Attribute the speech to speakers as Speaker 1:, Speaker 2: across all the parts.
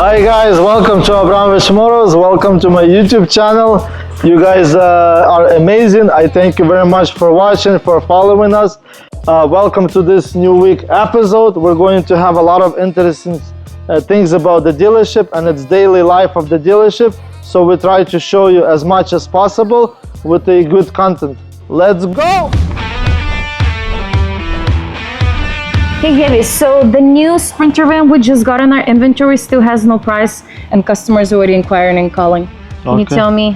Speaker 1: Hi guys, welcome to Abramovich Motors. Welcome to my YouTube channel. You guys are amazing. I thank you very much for watching, for following us. Welcome to this new week episode. We're going to have a lot of interesting things about the dealership and its daily life of the dealership. So we try to show you as much as possible with a good content. Let's go!
Speaker 2: Hey Gabby, so the new Sprinter van we just got in our inventory still has no price and customers already inquiring and calling. Can you tell me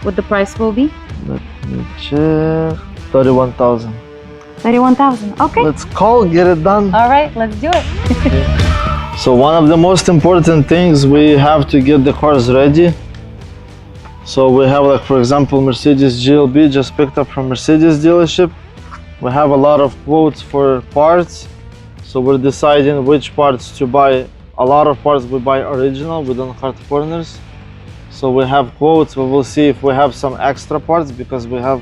Speaker 2: what the price will be?
Speaker 1: Let me check. 31,000.
Speaker 2: 31,000, okay.
Speaker 1: Let's call, get it done.
Speaker 2: All right, let's do it.
Speaker 1: So one of the most important things, we have to get the cars ready. So we have, like, for example, Mercedes GLB just picked up from Mercedes dealership. We have a lot of quotes for parts. So we're deciding which parts to buy. A lot of parts we buy original, we don't cut corners. So we have quotes. We will see if we have some extra parts, because we have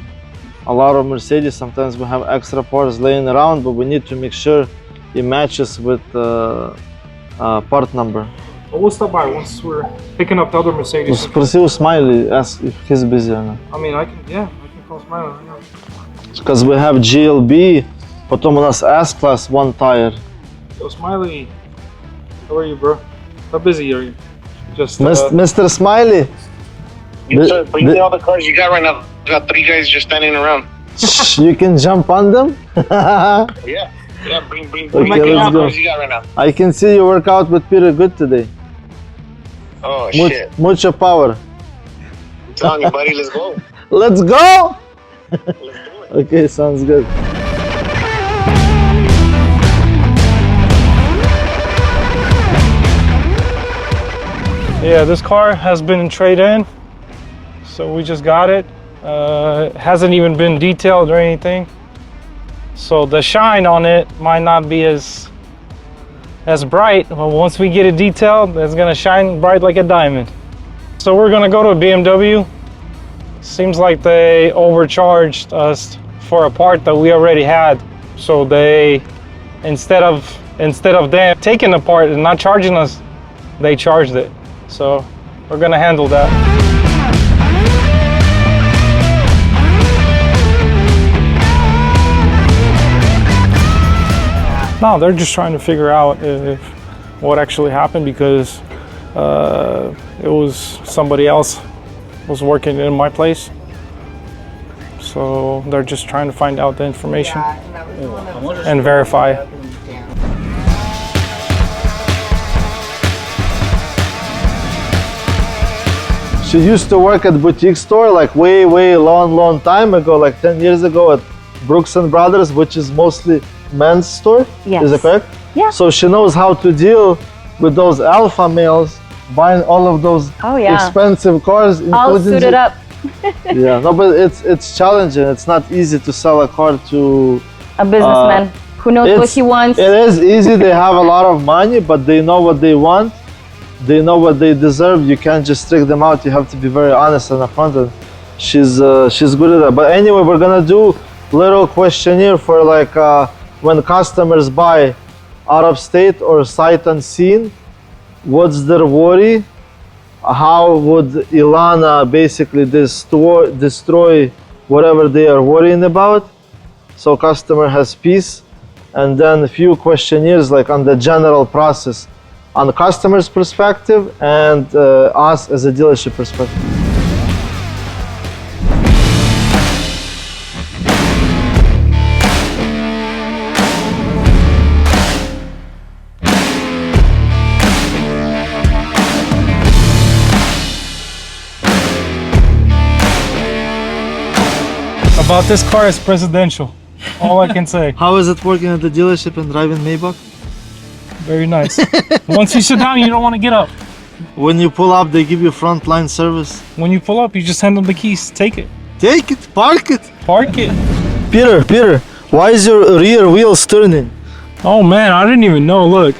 Speaker 1: a lot of Mercedes. Sometimes we have extra parts laying around, but we need to make sure it matches with part number.
Speaker 3: Well, we'll stop by once we're picking up the other Mercedes.
Speaker 1: Sпроси у Smiley, ask if he's busy or not.
Speaker 3: I mean, I can call Smiley.
Speaker 1: Because we have GLB, потом у нас S-Class, one tire.
Speaker 3: So Smiley, how are you, bro? How busy are you? Just
Speaker 1: Mr. Smiley.
Speaker 4: Yes, sir. Bring me all the cars you got right now. Got 3 guys just standing around.
Speaker 1: You can jump on them?
Speaker 4: Yeah, bring
Speaker 1: Okay,
Speaker 4: all the
Speaker 1: let's go.
Speaker 4: cars you got right now.
Speaker 1: I can see you work out with Peter good today.
Speaker 4: Oh, shit.
Speaker 1: Mucho power.
Speaker 4: I'm telling you, buddy, let's go.
Speaker 1: Let's go!
Speaker 4: Let's do it.
Speaker 1: Okay, sounds good.
Speaker 3: Yeah, this car has been trade-in, so we just got it. It hasn't even been detailed or anything, so the shine on it might not be as bright, but once we get it detailed, it's gonna shine bright like a diamond. So we're gonna go to a BMW. Seems like they overcharged us for a part that we already had, so they instead of them taking the part and not charging us, they charged it. So we're gonna handle that. No, they're just trying to figure out what actually happened, because it was somebody else was working in my place. So they're just trying to find out the information and verify.
Speaker 1: She used to work at boutique store like way long time ago, like 10 years ago at Brooks and Brothers, which is mostly men's store.
Speaker 2: Yes.
Speaker 1: Is that correct?
Speaker 2: Yeah.
Speaker 1: So she knows how to deal with those alpha males buying all of those expensive cars,
Speaker 2: all suited up.
Speaker 1: Yeah, no, but it's challenging. It's not easy to sell a car to
Speaker 2: A businessman who knows what he wants.
Speaker 1: It is easy. They have a lot of money, but they know what they want. They know what they deserve. You can't just trick them out. You have to be very honest and upfront. And she's good at that. But anyway, we're gonna do little questionnaire for like when customers buy out of state or sight unseen. What's their worry? How would Ilana basically destroy whatever they are worrying about? So customer has peace. And then a few questionnaires like on the general process, on the customer's perspective and us as a dealership perspective.
Speaker 3: About this car is presidential. All I can say.
Speaker 1: How is it working at the dealership and driving Maybach?
Speaker 3: Very nice. Once you sit down, you don't want to get up.
Speaker 1: When you pull up, they give you frontline service.
Speaker 3: When you pull up, you just hand them the keys. Take it.
Speaker 1: Take it, park it.
Speaker 3: Park it.
Speaker 1: Peter, why is your rear wheels turning?
Speaker 3: Oh man, I didn't even know. Look.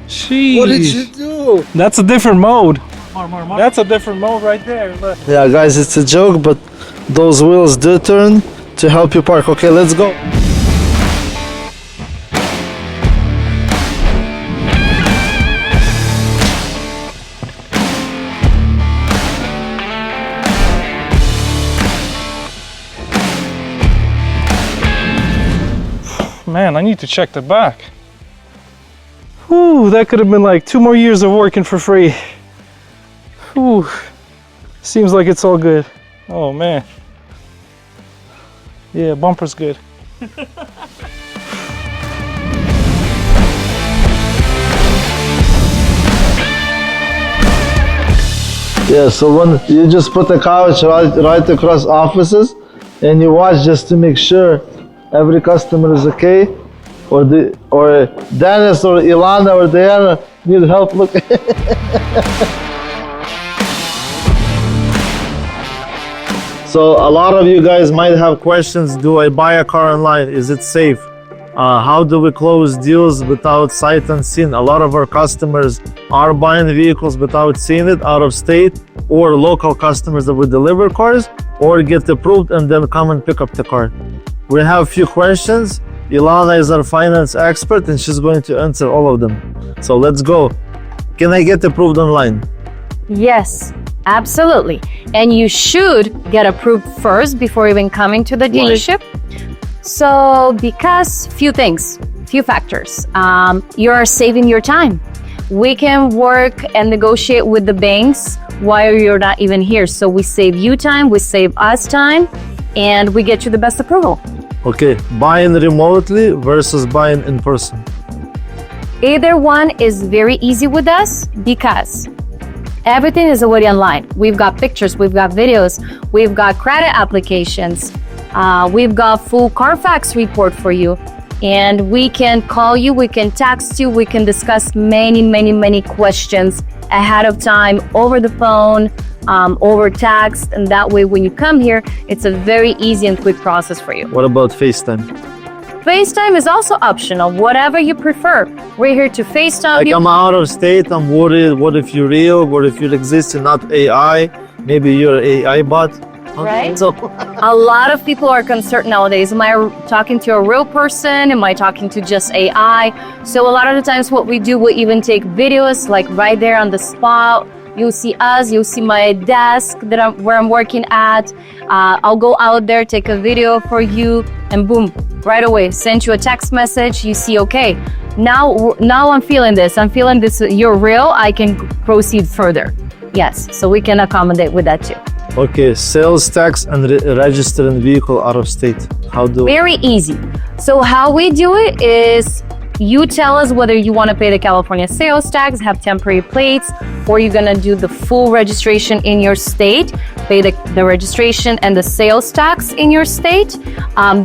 Speaker 3: Jeez.
Speaker 1: What did you do?
Speaker 3: That's a different mode. That's a different mode right there. Look.
Speaker 1: Yeah, guys, it's a joke, but those wheels do turn to help you park. Okay, let's go.
Speaker 3: Man, I need to check the back. Whew, that could have been like 2 more years of working for free. Whew. Seems like it's all good. Oh man. Yeah, bumper's good.
Speaker 1: Yeah, so when you just put the couch right across offices and you watch just to make sure every customer is okay, or Dennis or Ilana or Diana need help, look. So a lot of you guys might have questions. Do I buy a car online? Is it safe? How do we close deals without sight unseen? A lot of our customers are buying vehicles without seeing it, out of state, or local customers that we deliver cars, or get approved and then come and pick up the car. We have a few questions. Ilana is our finance expert and she's going to answer all of them. So let's go. Can I get approved online?
Speaker 2: Yes, absolutely. And you should get approved first before even coming to the dealership. So because few factors, you're saving your time. We can work and negotiate with the banks while you're not even here. So we save you time, we save us time, and we get you the best approval.
Speaker 1: Okay, buying remotely versus buying in person.
Speaker 2: Either one is very easy with us because everything is already online. We've got pictures, we've got videos, we've got credit applications, we've got full Carfax report for you, and we can call you, we can text you, we can discuss many questions ahead of time over the phone, over text, and that way when you come here, it's a very easy and quick process for you.
Speaker 1: What about FaceTime?
Speaker 2: FaceTime is also optional, whatever you prefer. We're here to FaceTime
Speaker 1: like
Speaker 2: you.
Speaker 1: I'm out of state, I'm worried, what if you're real, what if you exist and not AI? Maybe you're an AI bot.
Speaker 2: Right?
Speaker 1: So
Speaker 2: a lot of people are concerned nowadays. Am I talking to a real person? Am I talking to just AI? So a lot of the times what we do, we even take videos like right there on the spot. You'll see us, you'll see my desk where I'm working at. I'll go out there, take a video for you, and boom, right away, send you a text message. You see, okay, now I'm feeling this, you're real, I can proceed further. Yes, so we can accommodate with that too.
Speaker 1: Okay, sales tax and registering vehicle out of state. How do
Speaker 2: Very easy. So how we do it is you tell us whether you want to pay the California sales tax, have temporary plates, or you're going to do the full registration in your state, pay the registration and the sales tax in your state.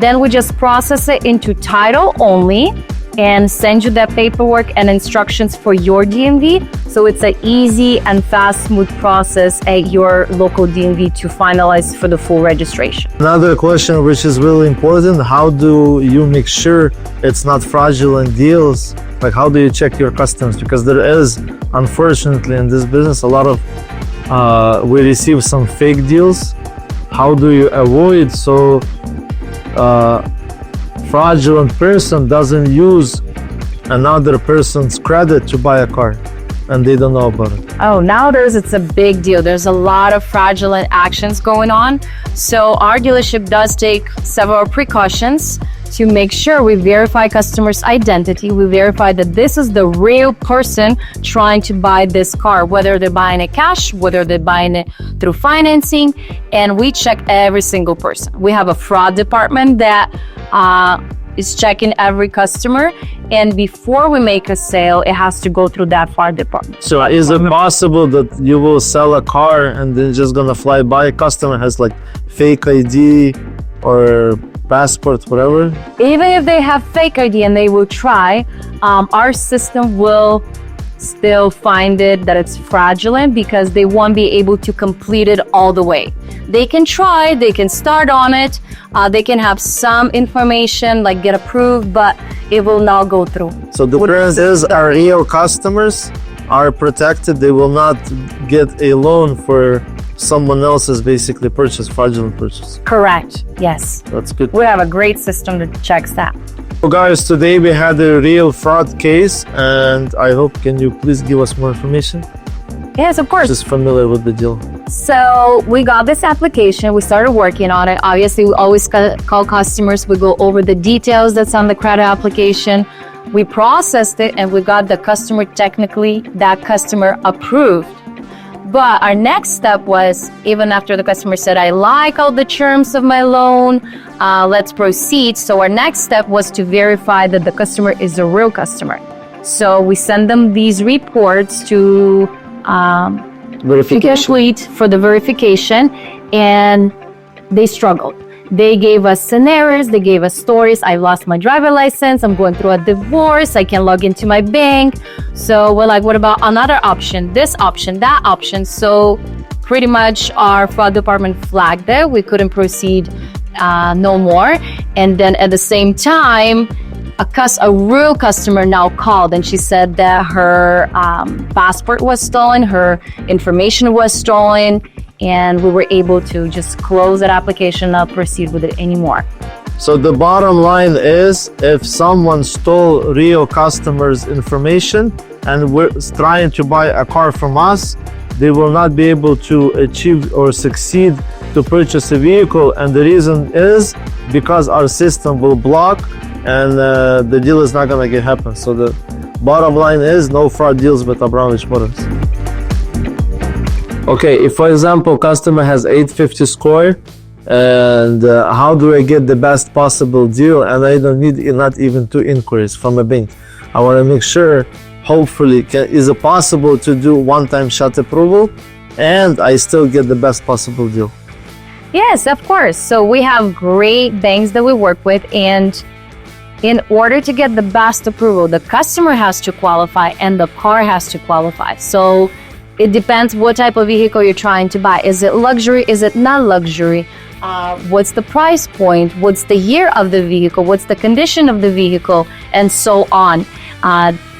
Speaker 2: Then we just process it into title only and send you that paperwork and instructions for your DMV. So it's an easy and fast, smooth process at your local DMV to finalize for the full registration.
Speaker 1: Another question which is really important, how do you make sure it's not fraudulent deals? Like how do you check your customers? Because there is, unfortunately, in this business, a lot of, we receive some fake deals. How do you avoid so fraudulent person doesn't use another person's credit to buy a car and they don't know about it?
Speaker 2: Oh, nowadays it's a big deal. There's a lot of fraudulent actions going on. So our dealership does take several precautions to make sure we verify customers' identity. We verify that this is the real person trying to buy this car, whether they're buying it cash, whether they're buying it through financing, and we check every single person. We have a fraud department that is checking every customer, and before we make a sale, it has to go through that fraud department.
Speaker 1: So is it possible that you will sell a car and then just gonna fly by, a customer has like fake ID or passport, whatever?
Speaker 2: Even if they have fake ID and they will try, our system will still find it that it's fraudulent because they won't be able to complete it all the way. They can try, they can start on it, they can have some information like get approved, but it will not go through.
Speaker 1: So the difference is our real customers are protected. They will not get a loan for someone else's basically purchase, fraudulent purchase.
Speaker 2: Correct, yes.
Speaker 1: That's good.
Speaker 2: We have a great system that checks that.
Speaker 1: So guys, today we had a real fraud case, and I hope, can you please give us more information?
Speaker 2: Yes, of course.
Speaker 1: Just familiar with the deal.
Speaker 2: So we got this application, we started working on it. Obviously, we always call customers, we go over the details that's on the credit application. We processed it and we got the customer technically, that customer approved. But our next step was, even after the customer said, I like all the terms of my loan, let's proceed. So our next step was to verify that the customer is a real customer. So we send them these reports to complete for the verification, and they struggled. They gave us scenarios, they gave us stories. I lost my driver license, I'm going through a divorce, I can't log into my bank. So we're like, what about another option, this option, that option? So pretty much our fraud department flagged it. We couldn't proceed no more. And then at the same time, a real customer now called and she said that her passport was stolen, her information was stolen, and we were able to just close that application, not proceed with it anymore.
Speaker 1: So the bottom line is, if someone stole real customers' information and we're trying to buy a car from us, they will not be able to achieve or succeed to purchase a vehicle. And the reason is because our system will block and the deal is not going to happen. So the bottom line is no fraud deals with Abramovich Motors. Okay, if for example customer has 850 score and how do I get the best possible deal, and I don't need not even 2 inquiries from a bank. I want to make sure, hopefully, is it possible to do one-time shot approval and I still get the best possible deal?
Speaker 2: Yes, of course. So we have great banks that we work with, and in order to get the best approval, the customer has to qualify and the car has to qualify. So it depends what type of vehicle you're trying to buy. Is it luxury? Is it not luxury? What's the price point? What's the year of the vehicle? What's the condition of the vehicle? And so on.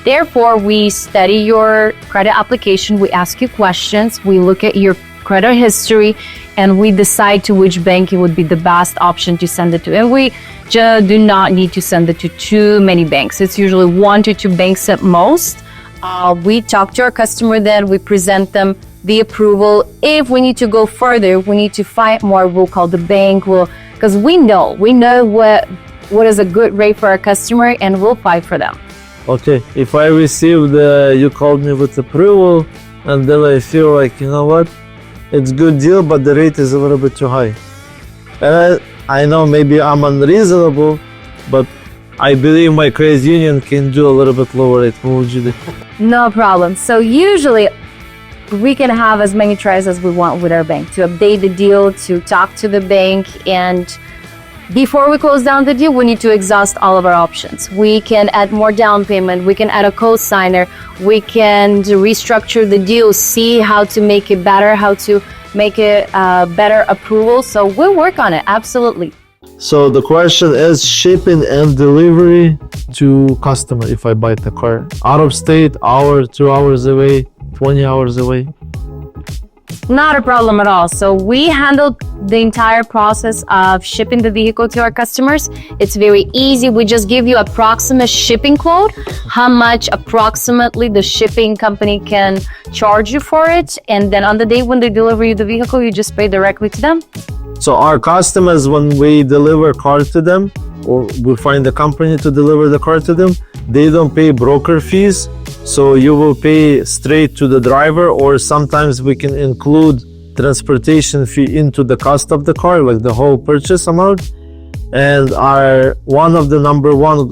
Speaker 2: Therefore, we study your credit application. We ask you questions. We look at your credit history and we decide to which bank it would be the best option to send it to. And we just do not need to send it to too many banks. It's usually 1 to 2 banks at most. We talk to our customer, then we present them the approval. If we need to go further, we need to find more, we'll call the bank, because we know what is a good rate for our customer and we'll fight for them.
Speaker 1: Okay, if I received, you called me with approval and then I feel like, you know what, it's good deal, but the rate is a little bit too high. And I know maybe I'm unreasonable, but I believe my credit union can do a little bit lower rate. What would you do?
Speaker 2: No problem. So usually we can have as many tries as we want with our bank to update the deal, to talk to the bank, and before we close down the deal, we need to exhaust all of our options. We can add more down payment, we can add a co-signer, we can restructure the deal, see how to make it better, how to make it better approval. So we'll work on it, absolutely.
Speaker 1: So the question is shipping and delivery to customer if I buy the car. Out of state, hour, 2 hours away, 20 hours away.
Speaker 2: Not a problem at all. So we handle the entire process of shipping the vehicle to our customers. It's very easy. We just give you approximate shipping quote, how much approximately the shipping company can charge you for it. And then on the day when they deliver you the vehicle, you just pay directly to them.
Speaker 1: So our customers, when we deliver car to them, or we find a company to deliver the car to them, they don't pay broker fees. So you will pay straight to the driver, or sometimes we can include transportation fee into the cost of the car, like the whole purchase amount. And our number one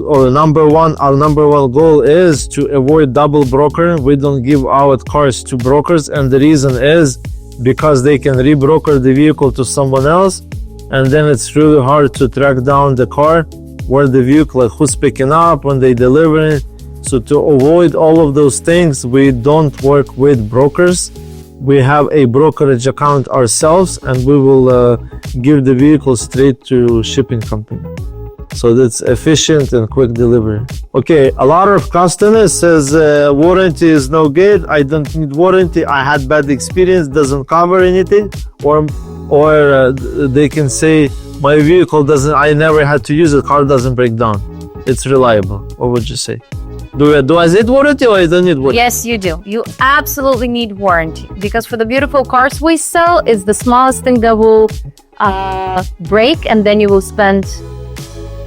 Speaker 1: goal is to avoid double broker. We don't give out cars to brokers, and the reason is because they can rebroker the vehicle to someone else, and then it's really hard to track down the car, where the vehicle, like who's picking up, when they deliver it. So to avoid all of those things, we don't work with brokers. We have a brokerage account ourselves, and we will give the vehicle straight to shipping company. So that's efficient and quick delivery. Okay, a lot of customers says warranty is no good. I don't need warranty. I had bad experience. Doesn't cover anything. Or they can say my vehicle doesn't. I never had to use it. Car doesn't break down. It's reliable. What would you say?
Speaker 5: Do I need warranty or I don't need warranty?
Speaker 2: Yes, you do. You absolutely need warranty because for the beautiful cars we sell, it's the smallest thing that will break, and then you will spend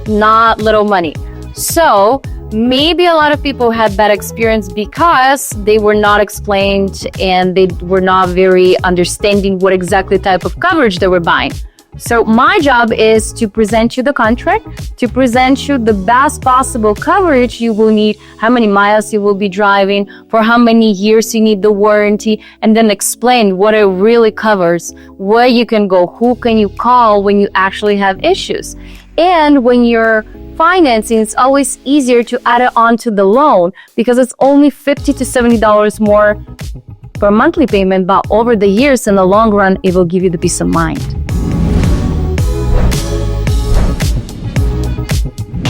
Speaker 2: not little money. So maybe a lot of people had bad experience because they were not explained and they were not very understanding what exactly type of coverage they were buying. So my job is to present you the contract, to present you the best possible coverage you will need, how many miles you will be driving, for how many years you need the warranty, and then explain what it really covers, where you can go, who can you call when you actually have issues. And when you're financing, it's always easier to add it on to the loan because it's only $50 to $70 more per monthly payment, but over the years, in the long run, it will give you the peace of mind.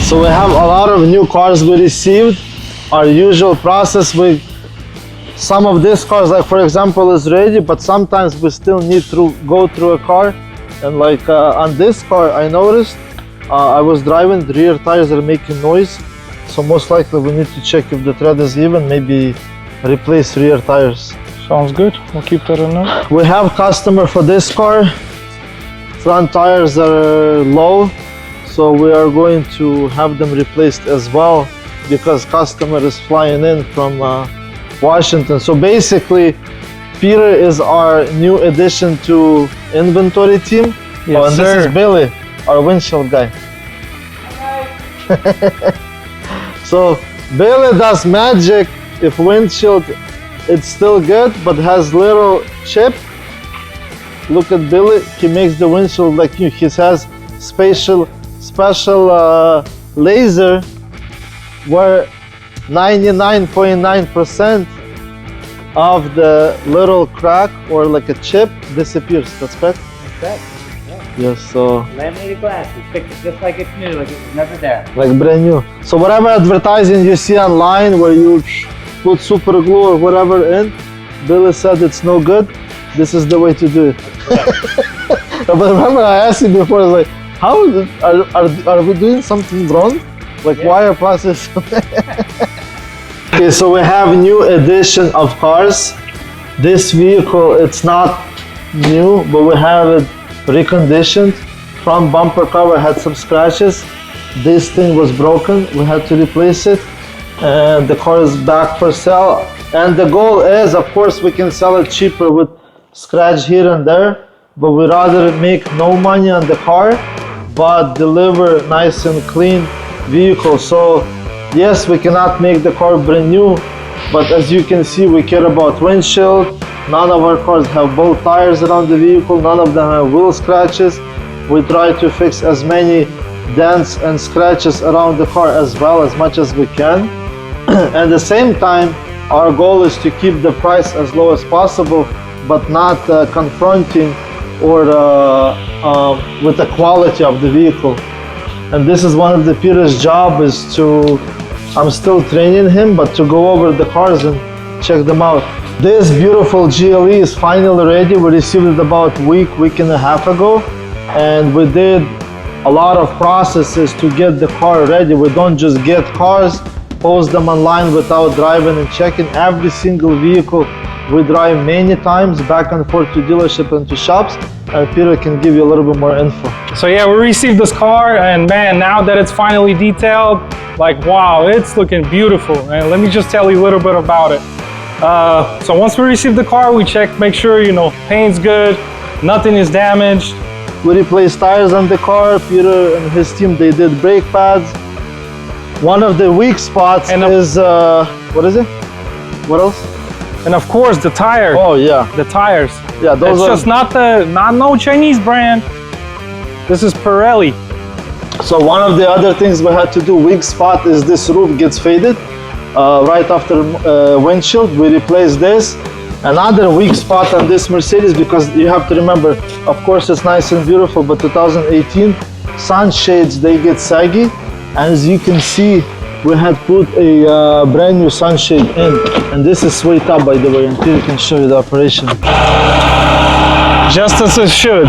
Speaker 1: So we have a lot of new cars we received. Our usual process with some of these cars, like for example, is ready, but sometimes we still need to go through a car. And like on this car, I noticed I was driving, the rear tires are making noise. So most likely we need to check if the tread is even, maybe replace rear tires.
Speaker 3: Sounds good. We'll keep that in note.
Speaker 1: We have customer for this car. Front tires are low. So we are going to have them replaced as well because customer is flying in from Washington. So basically, Peter is our new addition to inventory team.
Speaker 3: Yes,
Speaker 1: and
Speaker 3: sir.
Speaker 1: This is Billy, our windshield guy. So Billy does magic if windshield it's still good but has little chip. Look at Billy, he makes the windshield like new. He has special laser where 99.9% of the little crack or like a chip disappears. That's correct?
Speaker 6: That's yeah.
Speaker 1: Yes, so
Speaker 6: Laminated glass. We fix it just like it's new, like it was never there.
Speaker 1: like brand new. So whatever advertising you see online where you put super glue or whatever in, Billy said it's no good. This is the way to do it. But remember I asked you before, I was like, how are we doing something wrong? Like wire process? Okay, so we have a new edition of cars. This vehicle, it's not new, but we have it reconditioned. Front bumper cover had some scratches. This thing was broken, we had to replace it. And the car is back for sale. And the goal is, of course, we can sell it cheaper with scratch here and there, but we rather make no money on the car but deliver nice and clean vehicle. So yes, we cannot make the car brand new, but as you can see, we care about windshield. None of our cars have both tires around the vehicle, none of them have wheel scratches. We try to fix as many dents and scratches around the car as well, as much as we can. At the same time, our goal is to keep the price as low as possible, but not confronting or with the quality of the vehicle. And this is one of the Peter's job is to, I'm still training him, but to go over the cars and check them out. This beautiful GLE is finally ready. We received it about a week and a half ago, and we did a lot of processes to get the car ready. We don't just get cars, post them online without driving and checking. Every single vehicle we drive many times back and forth to dealership and to shops, and Peter can give you a little bit more info.
Speaker 3: So yeah, we received this car, and man, now that it's finally detailed, like wow, it's looking beautiful. And let me just tell you a little bit about it. So once we received the car, we checked, make sure, you know, paint's good, nothing is damaged.
Speaker 1: We replaced tires on the car. Peter and his team, they did brake pads. One of the weak spots is, what is it? What else?
Speaker 3: And of course, the tire.
Speaker 1: Oh yeah.
Speaker 3: The tires.
Speaker 1: Yeah, those
Speaker 3: it's
Speaker 1: are
Speaker 3: just not no Chinese brand. This is Pirelli.
Speaker 1: So one of the other things we had to do, weak spot, is this roof gets faded right after windshield. We replaced this. Another weak spot on this Mercedes, because you have to remember, of course it's nice and beautiful, but 2018 sunshades, they get saggy. And as you can see, we had put a brand new sunshade in, and this is straight up, by the way, and Peter can show you the operation.
Speaker 3: Just as it should.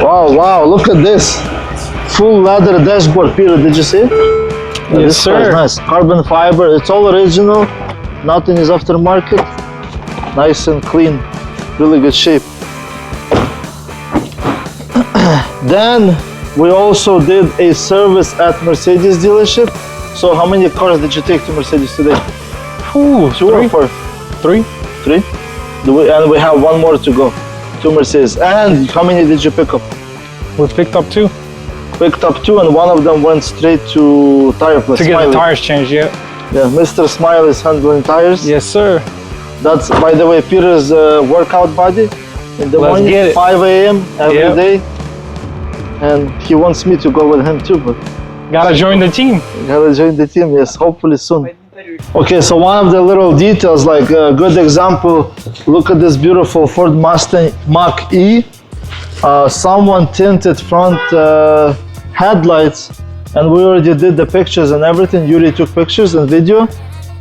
Speaker 1: Wow, look at this. Full leather dashboard, Peter, did you see it? Yeah,
Speaker 3: Yes,
Speaker 1: this car is
Speaker 3: sir.
Speaker 1: nice. Carbon fiber. It's all original. Nothing is aftermarket. Nice and clean. Really good shape. Then we also did a service at Mercedes dealership. So how many cars did you take to Mercedes today?
Speaker 3: Ooh,
Speaker 1: Two or four?
Speaker 3: three.
Speaker 1: Three? And we have one more to go to Mercedes. And how many did you pick up?
Speaker 3: We picked up two
Speaker 1: Picked up two, and one of them went straight to tire place.
Speaker 3: to get
Speaker 1: Smiley.
Speaker 3: the tires changed. Yeah.
Speaker 1: Yeah, Mr. Smile is handling tires.
Speaker 3: Yes, sir.
Speaker 1: That's, by the way, Peter's workout body in the
Speaker 3: Let's
Speaker 1: morning,
Speaker 3: get it.
Speaker 1: 5 a.m. every
Speaker 3: Yep.
Speaker 1: day. And he wants me to go with him too, but
Speaker 3: Gotta join the team.
Speaker 1: gotta join the team, yes, hopefully soon. Okay, so one of the little details, like a good example, look at this beautiful Ford Mustang Mach-E. Someone tinted front headlights, and we already did the pictures and everything. Yuri took pictures and video.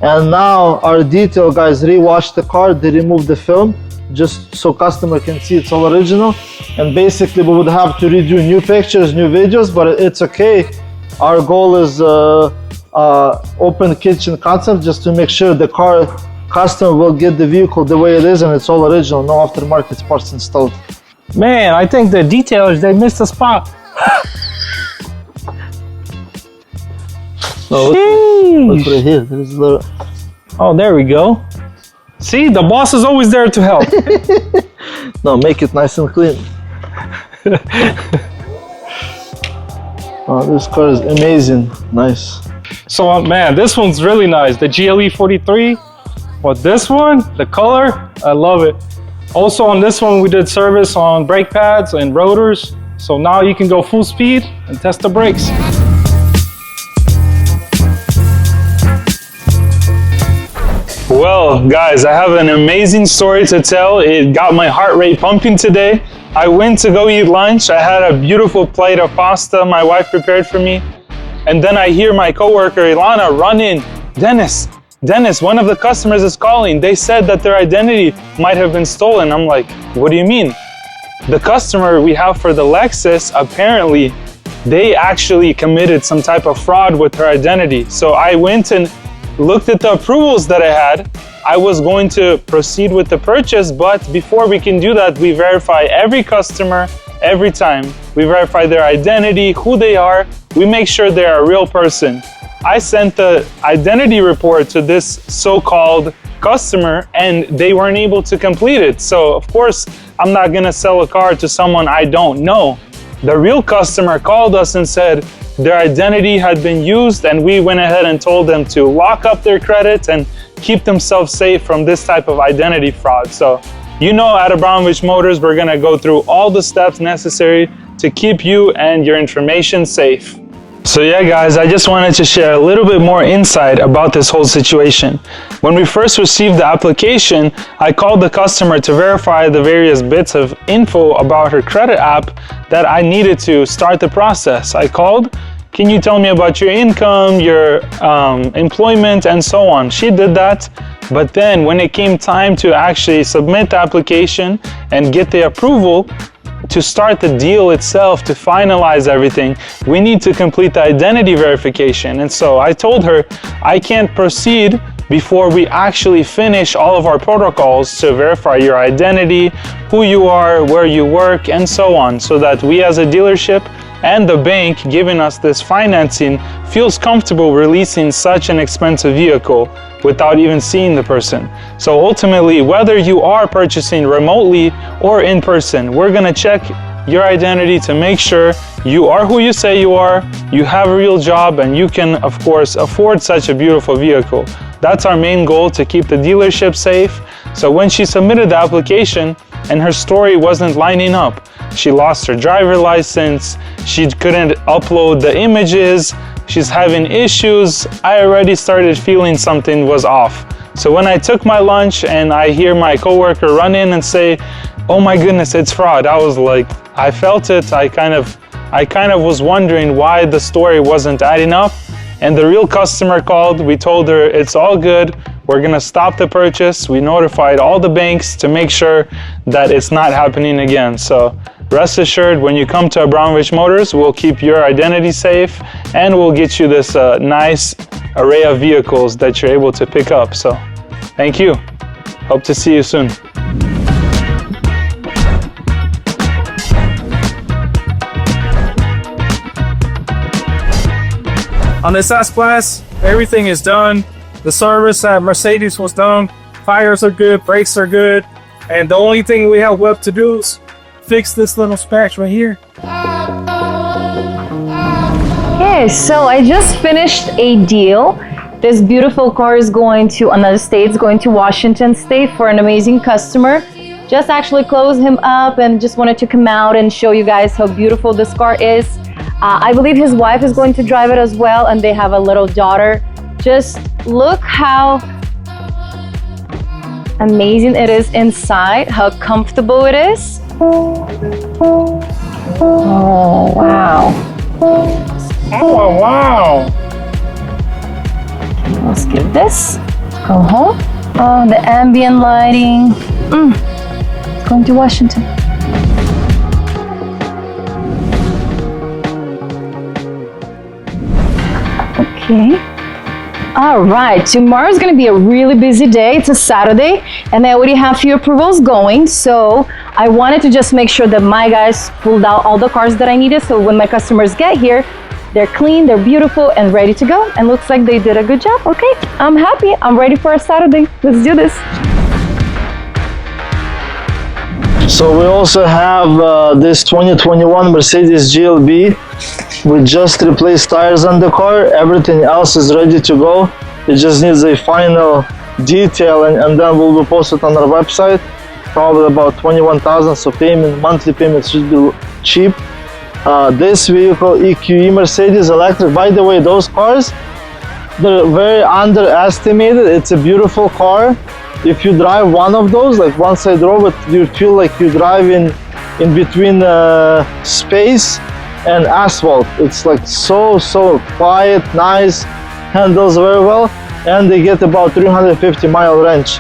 Speaker 1: And now our detail guys rewashed the car, they removed the film, just so customer can see it's all original. And basically we would have to redo new pictures, new videos, but it's okay. Our goal is open kitchen concept, just to make sure the customer will get the vehicle the way it is and it's all original, no aftermarket parts installed.
Speaker 3: Man, I think the detailers, they missed a spot.
Speaker 1: No, look right here. There's the...
Speaker 3: Oh, there we go. See, the boss is always there to help.
Speaker 1: No, make it nice and clean. Oh, this car is amazing. Nice.
Speaker 3: So, man, this one's really nice. The GLE 43. But this one, the color, I love it. Also on this one, we did service on brake pads and rotors. So now you can go full speed and test the brakes. Well, guys, I have an amazing story to tell. It got my heart rate pumping today. I went to go eat lunch. I had a beautiful plate of pasta my wife prepared for me. And then I hear my coworker, Ilana, run in. Dennis, one of the customers is calling. They said that their identity might have been stolen. I'm like, what do you mean? The customer we have for the Lexus, apparently, they actually committed some type of fraud with her identity. So I went and looked at the approvals that I had. I was going to proceed with the purchase, but before we can do that, we verify every customer every time. We verify their identity, who they are. We make sure they are a real person. I sent the identity report to this so-called customer and they weren't able to complete it. So of course, I'm not gonna sell a car to someone I don't know. The real customer called us and said their identity had been used, and we went ahead and told them to lock up their credit and keep themselves safe from this type of identity fraud. So, you know, at Abramovich Motors, we're gonna go through all the steps necessary to keep you and your information safe. So yeah, guys, I just wanted to share a little bit more insight about this whole situation. When we first received the application, I called the customer to verify the various bits of info about her credit app that I needed to start the process. I called, can you tell me about your income, your employment, and so on? She did that, but then when it came time to actually submit the application and get the approval, to start the deal itself, to finalize everything, we need to complete the identity verification. And so I told her I can't proceed before we actually finish all of our protocols to verify your identity, who you are, where you work, and so on, so that we as a dealership and the bank giving us this financing feels comfortable releasing such an expensive vehicle without even seeing the person. So ultimately, whether you are purchasing remotely or in person, we're gonna check your identity to make sure you are who you say you are, you have a real job, and you can, of course, afford such a beautiful vehicle. That's our main goal, to keep the dealership safe. So when she submitted the application and her story wasn't lining up, she lost her driver license, she couldn't upload the images, she's having issues, I already started feeling something was off. So when I took my lunch and I hear my coworker run in and say, oh my goodness, it's fraud, I was like, I felt it. I kind of was wondering why the story wasn't adding up. And the real customer called, we told her it's all good, we're gonna stop the purchase. We notified all the banks to make sure that it's not happening again. So Rest assured, when you come to Abramovich Motors, we'll keep your identity safe and we'll get you this nice array of vehicles that you're able to pick up. So, thank you. Hope to see you soon.
Speaker 7: On this S-Class, everything is done. The service at Mercedes was done. Tires are good, brakes are good. And the only thing we have left to do is fix this little scratch right here.
Speaker 2: Okay, so I just finished a deal. This beautiful car is going to another state, it's going to Washington State for an amazing customer. Just actually closed him up and just wanted to come out and show you guys how beautiful this car is. I believe his wife is going to drive it as well, and they have a little daughter. Just look how amazing it is inside, how comfortable it is. Oh, wow.
Speaker 3: Oh, wow.
Speaker 2: Let's give this a go home. Oh, the ambient lighting. It's going to Washington. Okay. All right, tomorrow is going to be a really busy day. It's a Saturday, and I already have a few approvals going. So I wanted to just make sure that my guys pulled out all the cars that I needed. So when my customers get here, they're clean, they're beautiful, and ready to go. And looks like they did a good job. Okay, I'm happy. I'm ready for a Saturday. Let's do this.
Speaker 1: So we also have this 2021 Mercedes GLB. We just replaced tires on the car. Everything else is ready to go. It just needs a final detail, and then we'll post it on our website. Probably about 21,000. So monthly payment should be cheap. This vehicle, EQE Mercedes electric. By the way, those cars, they're very underestimated. It's a beautiful car. If you drive one of those, like once I drove it, you feel like you're driving in between space and asphalt. It's like so quiet, nice, handles very well, and they get about 350-mile range.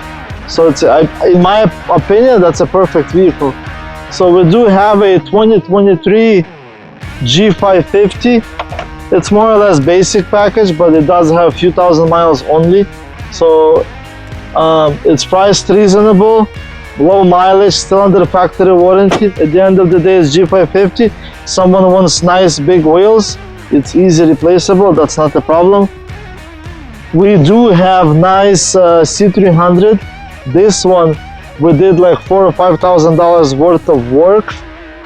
Speaker 1: So it's, in my opinion, that's a perfect vehicle. So we do have a 2023 G550. It's more or less basic package, but it does have a few thousand miles only. So it's priced reasonable, low mileage, still under factory warranty. At the end of the day, it's G550. Someone wants nice big wheels, it's easy replaceable, that's not a problem. We do have nice C300. This one we did like $4,000 or $5,000 worth of work.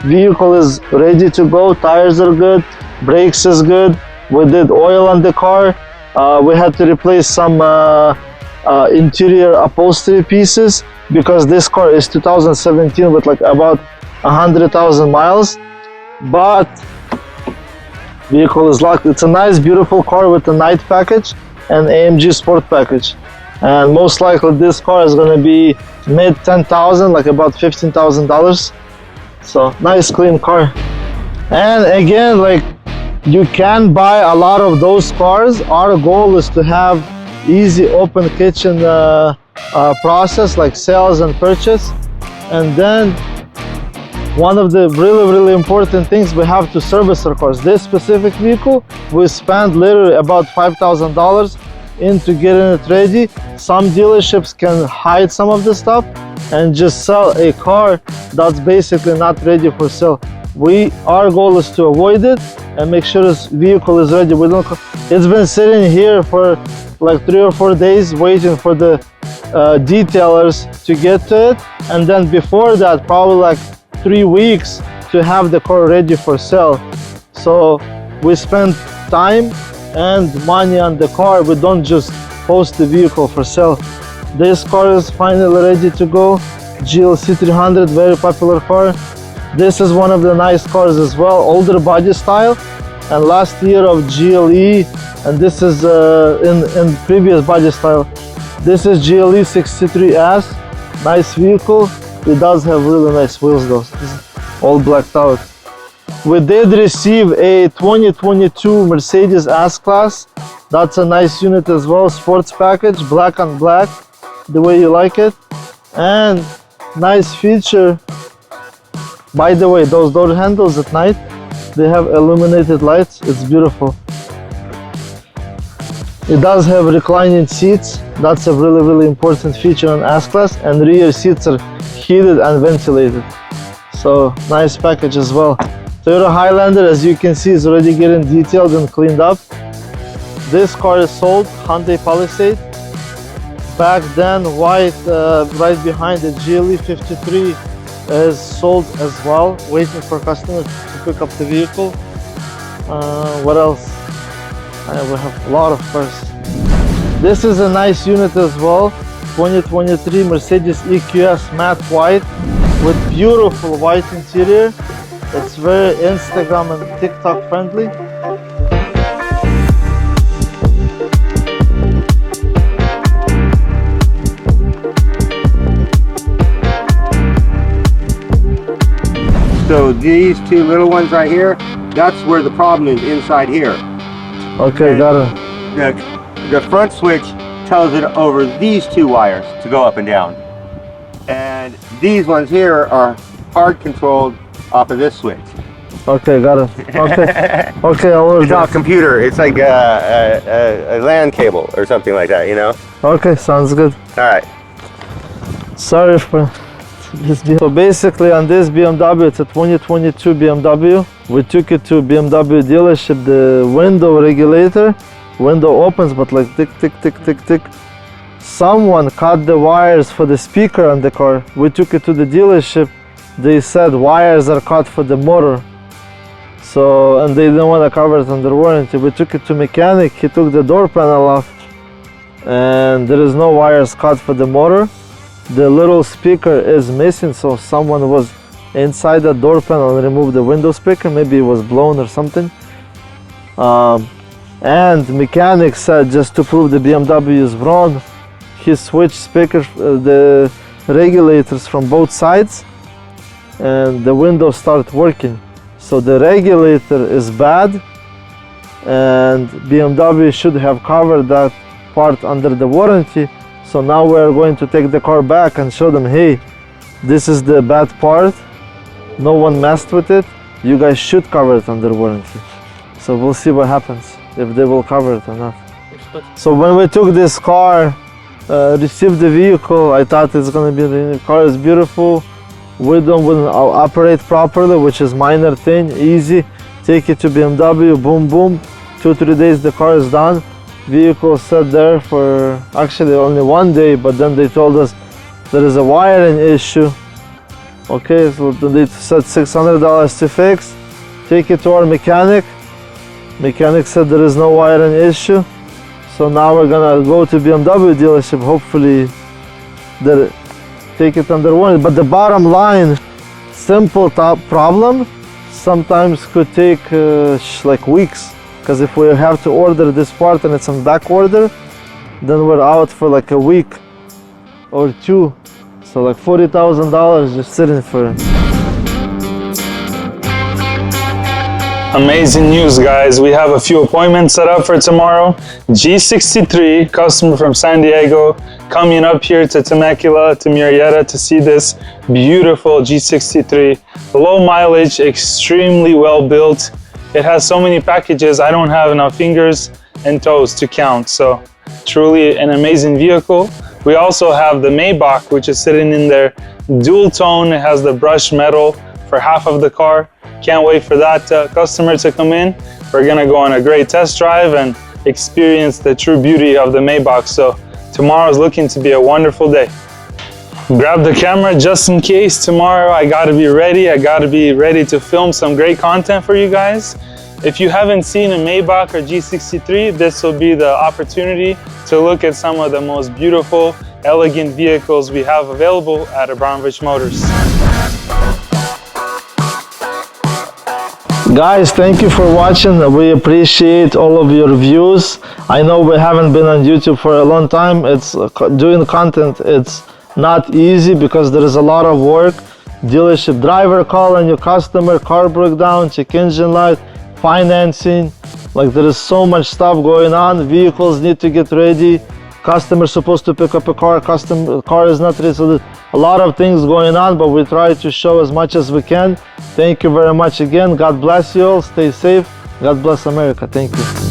Speaker 1: Vehicle is ready to go, tires are good, brakes is good. We did oil on the car. We had to replace some interior upholstery pieces because this car is 2017 with like about 100,000 miles, but vehicle is locked. It's a nice beautiful car with a night package and AMG sport package, and most likely this car is going to be mid 10,000, like about $15,000. So nice clean car. And again, like, you can buy a lot of those cars. Our goal is to have easy open kitchen process, like sales and purchase. And then one of the really important things, we have to service our cars. This specific vehicle, we spent literally about $5,000 into getting it ready. Some dealerships can hide some of the stuff and just sell a car that's basically not ready for sale. Our goal is to avoid it and make sure this vehicle is ready. It's been sitting here for like 3 or 4 days waiting for the detailers to get to it, and then before that probably like 3 weeks to have the car ready for sale. So we spend time and money on the car. We don't just post the vehicle for sale. This car is finally ready to go. GLC 300, very popular car. This is one of the nice cars as well, older body style, and last year of GLE, and this is in previous body style. This is GLE 63S, nice vehicle. It does have really nice wheels though. This is all blacked out. We did receive a 2022 Mercedes S-Class. That's a nice unit as well, sports package, black on black, the way you like it. And nice feature, By the way, those door handles at night, they have illuminated lights. It's beautiful. It does have reclining seats. That's a really important feature on S-Class, and rear seats are heated and ventilated. So nice package as well. Toyota Highlander, as you can see, is already getting detailed and cleaned up. This car is sold, Hyundai Palisade. Back then, white, right behind the GLE 53 is sold as well, waiting for customers to pick up the vehicle. What else? We have a lot of cars. This is a nice unit as well. 2023 Mercedes EQS matte white with beautiful white interior. It's very Instagram and TikTok friendly.
Speaker 8: So these two little ones right here, that's where the problem is, inside here.
Speaker 1: Okay,
Speaker 8: And
Speaker 1: got it.
Speaker 8: The front switch tells it over these two wires to go up and down. And these ones here are hard controlled off of this switch.
Speaker 1: Okay, got it. Okay, okay, I'll order
Speaker 8: It's not a
Speaker 1: that.
Speaker 8: computer, it's like a LAN cable or something like that, you know?
Speaker 1: Okay, sounds good.
Speaker 8: All right.
Speaker 1: Sorry for this. So basically on this BMW, it's a 2022 BMW. We took it to BMW dealership. The window regulator, window opens, but like tick, tick, tick, tick, tick. Someone cut the wires for the speaker on the car. We took it to the dealership. They said wires are cut for the motor. So, and they didn't want to cover it under warranty. We took it to mechanic. He took the door panel off, and there is no wires cut for the motor. The little speaker is missing, so someone was inside the door panel and removed the window speaker. Maybe it was blown or something. And mechanic said, just to prove the BMW is wrong, he switched speakers, the regulators from both sides, and the windows start working. So the regulator is bad, and BMW should have covered that part under the warranty. So now we're going to take the car back and show them, hey, this is the bad part. No one messed with it. You guys should cover it under warranty. So we'll see what happens, if they will cover it or not. So when we took this car, received the vehicle, I thought it's gonna be, the car is beautiful. Wouldn't operate properly, which is minor thing, easy. Take it to BMW, boom, boom. 2-3 days the car is done. Vehicle sat there for actually only 1 day, but then they told us there is a wiring issue. Okay, so they said $600 to fix. Take it to our mechanic. Mechanic said there is no wiring issue. So now we're gonna go to BMW dealership. Hopefully they take it under warranty. But the bottom line, simple problem sometimes could take like weeks. Because if we have to order this part and it's on back order, then we're out for like a week or two. So like $40,000 just sitting for it.
Speaker 3: Amazing news, guys. We have a few appointments set up for tomorrow. G63, customer from San Diego, coming up here to Temecula, to Murrieta to see this beautiful G63. Low mileage, extremely well built. It has so many packages, I don't have enough fingers and toes to count. So truly an amazing vehicle. We also have the Maybach, which is sitting in there. Dual tone, it has the brushed metal for half of the car. Can't wait for that customer to come in. We're gonna go on a great test drive and experience the true beauty of the Maybach. So tomorrow's looking to be a wonderful day. Grab the camera just in case tomorrow I gotta be ready. I gotta be ready to film some great content for you guys. If you haven't seen a Maybach or G63, this will be the opportunity to look at some of the most beautiful, elegant vehicles we have available at Abramovich Motors.
Speaker 1: Guys, thank you for watching. We appreciate all of your views. I know we haven't been on YouTube for a long time. It's doing content, it's not easy because there is a lot of work. Dealership driver calling your customer, car broke down, check engine light, financing. Like there is so much stuff going on. Vehicles need to get ready. Customer supposed to pick up a car. Car is not ready. So a lot of things going on, but we try to show as much as we can. Thank you very much again. God bless you all. Stay safe. God bless America. Thank you.